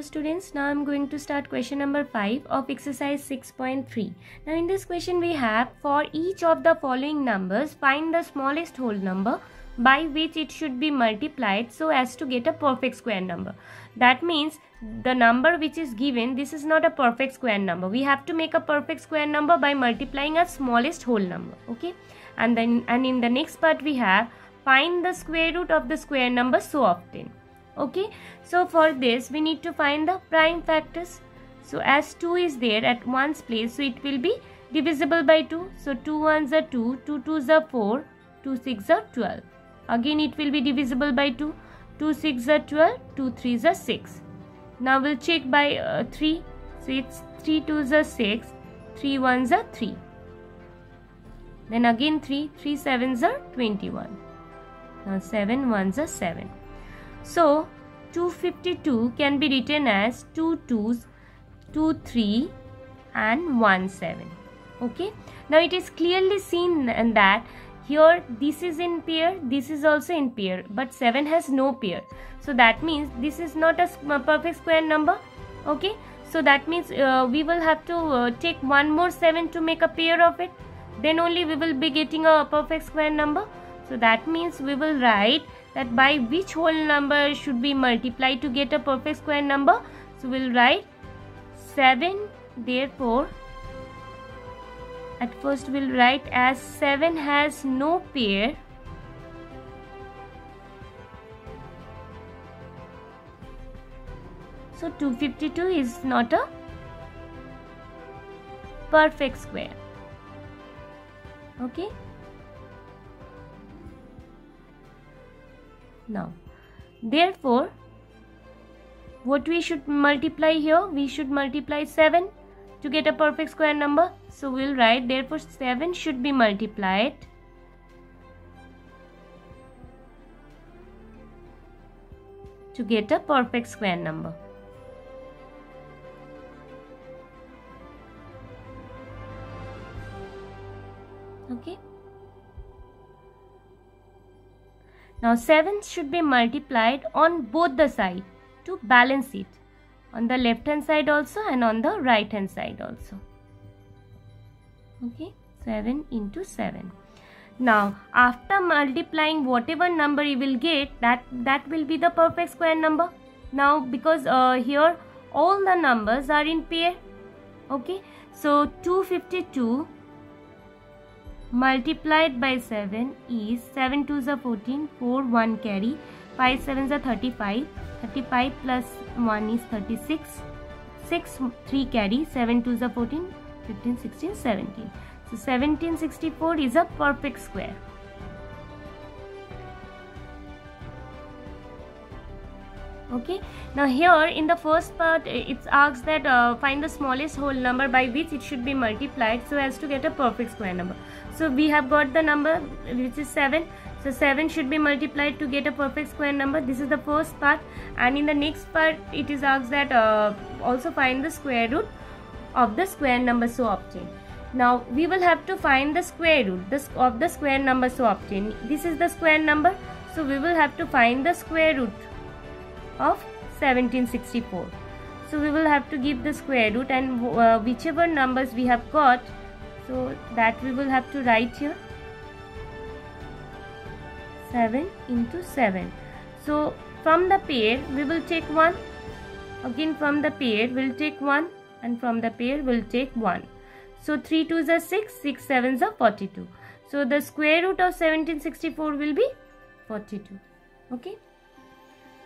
students, now I am going to start question number 5 of exercise 6.3. Now in this question we have, for each of the following numbers find the smallest whole number by which it should be multiplied so as to get a perfect square number. That means the number which is given, this is not a perfect square number. We have to make a perfect square number by multiplying a smallest whole number. Okay, and in the next part we have, find the square root of the square number so obtained. Okay, so for this we need to find the prime factors. So as 2 is there at one's place, so it will be divisible by 2. So 2 ones are 2, 2 twos are 4, 2 six are 12. Again it will be divisible by 2, 2 6 are 12, 2 3s are 6. Now we'll check by 3. So it's 3 2s are 6, 3 1s are 3. Then again 3, 3 7s are 21. Now 7 1s are 7. So 252 can be written as 2 2s, 2 3 and 1 7. Okay. Now it is clearly seen that here this is in pair, this is also in pair, but 7 has no pair. So that means this is not a perfect square number. Okay. So that means we will have to take one more 7 to make a pair of it. Then only we will be getting a perfect square number. So that means we will write that by which whole number should be multiplied to get a perfect square number. So we'll write 7. Therefore, at first we'll write as 7 has no pair. So 252 is not a perfect square. Okay. Now, therefore, what we should multiply here? We should multiply 7 to get a perfect square number. So we'll write, therefore 7 should be multiplied to get a perfect square number. Okay. Now 7 should be multiplied on both the sides to balance it, on the left hand side also and on the right hand side also. Okay, 7 into 7. Now after multiplying whatever number you will get, that will be the perfect square number. Now because here all the numbers are in pair. Okay, so 252 multiplied by 7 is 7 2s are 14, 4 1 carry, 5 7s are 35, 35 plus 1 is 36, 6 3 carry, 7 2s are 14, 15 16 17. So 1764 is a perfect square. Okay, now here in the first part it asks that find the smallest whole number by which it should be multiplied so as to get a perfect square number. So we have got the number which is 7. So 7 should be multiplied to get a perfect square number. This is the first part, and in the next part it is asked that also find the square root of the square number so obtained. Now we will have to find the square root of the square number so obtained. This is the square number, so we will have to find the square root of 1764. So we will have to give the square root, and whichever numbers we have got, so that we will have to write here 7 into 7. So from the pair we will take 1, again from the pair we'll take 1, and from the pair we'll take 1. So 3 2s are 6, 6 7s are 42. So the square root of 1764 will be 42. Okay.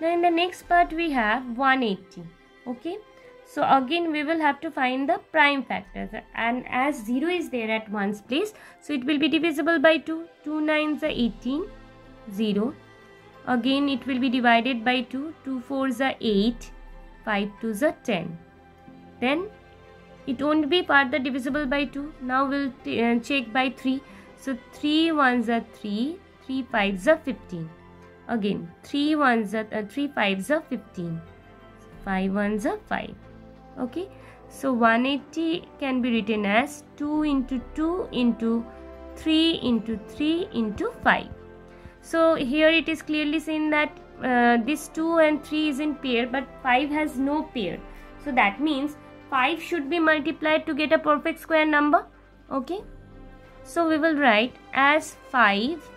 Now in the next part we have 180. Okay. So again we will have to find the prime factors, and as 0 is there at one's place, so it will be divisible by 2. 2 9s are 18, 0. Again it will be divided by 2. 2 4s are 8, 5 2s are 10. Then it won't be further divisible by 2. Now we'll check by 3. So 3 1s are 3, 3 5s are 15. Again 3 5s are 15, 5 1s are 5. Okay, so 180 can be written as 2 into 2 into 3 into 3 into 5. So here it is clearly seen that this 2 and 3 is in pair, but 5 has no pair. So that means 5 should be multiplied to get a perfect square number. Okay. So we will write, as 5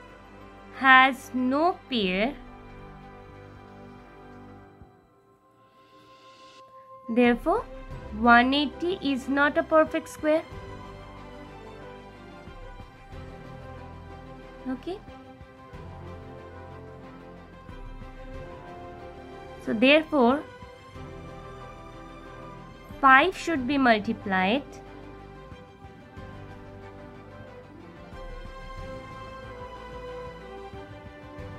has no pair, therefore 180 is not a perfect square. Okay. So therefore 5 should be multiplied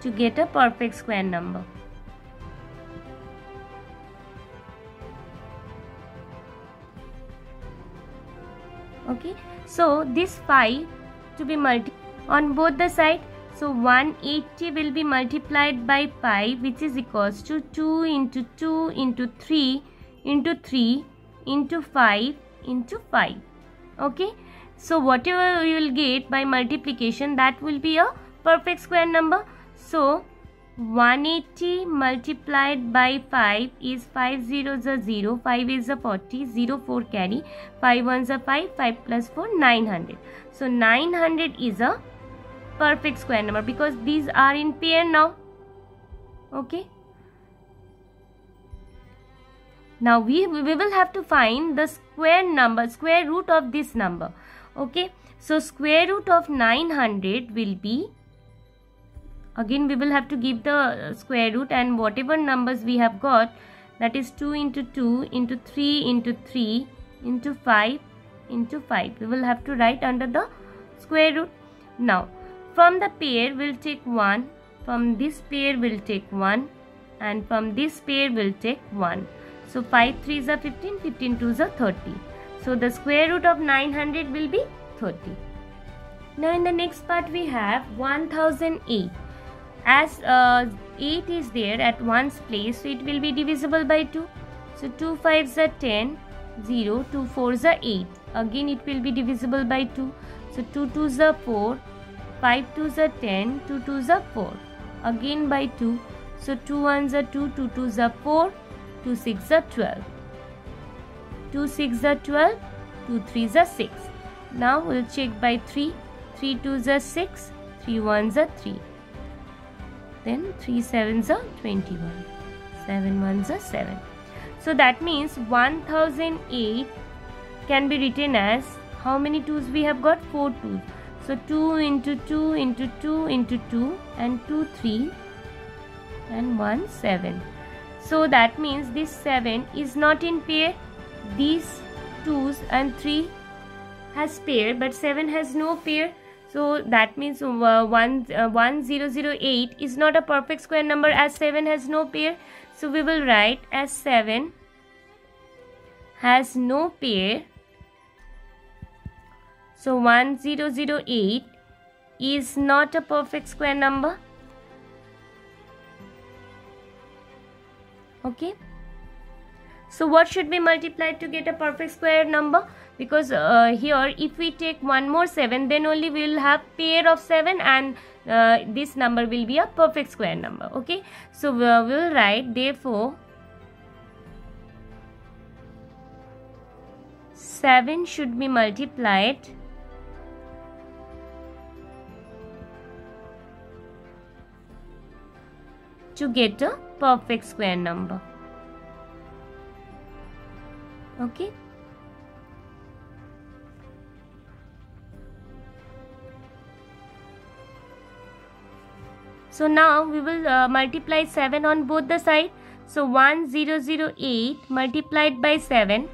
to get a perfect square number. Okay, so this 5 to be multiplied on both the side. So 180 will be multiplied by 5, which is equals to 2 into 2 into 3 into 3 into 5 into 5. Okay, so whatever you will get by multiplication, that will be a perfect square number. So 180 multiplied by 5 is 5 zeros are 0, 5 is a 40, 0 4 carry, 5 ones are 5, 5 plus 4 900. So 900 is a perfect square number because these are in pair now. Okay. Now we will have to find the square root of this number. Okay. So square root of 900 will be, again we will have to give the square root, and whatever numbers we have got, that is 2 into 2 into 3 into 3 into 5 into 5. We will have to write under the square root. Now from the pair we'll take 1, from this pair we'll take 1, and from this pair we'll take 1. So 5 3s are 15, 15 2s are 30. So the square root of 900 will be 30. Now in the next part we have 1008. As 8 is there at one's place, so it will be divisible by 2. So 2 5s are 10, 0, 2 4s are 8. Again it will be divisible by 2. So 2 2s are 4, 5 2s are 10, 2 2s are 4. Again by 2. So 2 1s are 2, 2 2s are 4, 2 6s are 12. 2 6s are 12, 2 3s are 6. Now we'll check by 3. 3 2s are 6, 3 1s are 3. Then 3 7s are 21, 7 1s are 7. So that means 1008 can be written as, how many 2's we have got? 4 2's. So 2 into 2 into 2 into 2 and 2 3 and 1 7. So that means this 7 is not in pair. These 2's and 3 has pair, but 7 has no pair. So that means 1008 is not a perfect square number as 7 has no pair. So we will write as 7 has no pair. So 1008 is not a perfect square number. Okay. So what should be multiplied to get a perfect square number? Because here if we take one more 7, then only we will have pair of 7, and this number will be a perfect square number. Okay. So we will write, therefore 7 should be multiplied to get a perfect square number. Okay. So now we will multiply 7 on both the sides. So 1008 multiplied by 7,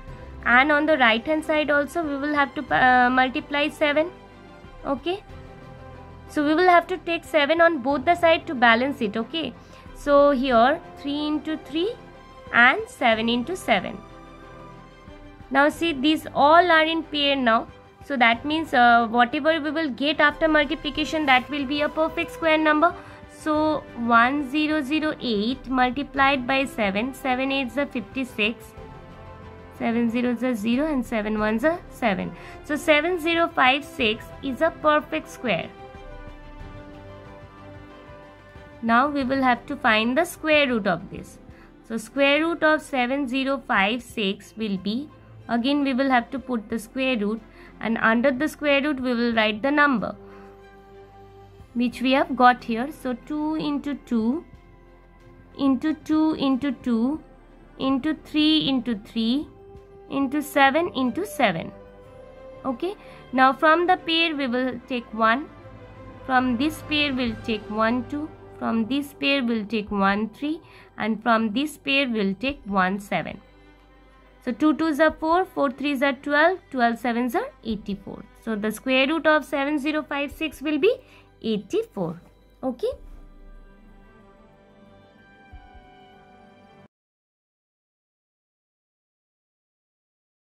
and on the right hand side also we will have to multiply 7. Okay. So we will have to take 7 on both the sides to balance it. Okay. So here 3 into 3 and 7 into 7. Now see, these all are in pair now. So that means whatever we will get after multiplication, that will be a perfect square number. So 1008 multiplied by 7, 7 8s are 56, 7 zeros are 0 and 7 1s are 7. So 7056 is a perfect square. Now we will have to find the square root of this. So square root of 7056 will be, again we will have to put the square root, and under the square root we will write the number which we have got here. So 2 into 2 into 2 into 2 into 3 into 3 into 7 into 7. Okay, now from the pair we will take 1, from this pair we will take 1 2, from this pair we will take 1 3, and from this pair we will take 1 7. So 2 2s are 4, 4 3s are 12, 12 7s are 84. So the square root of 7056 will be 84. Okay.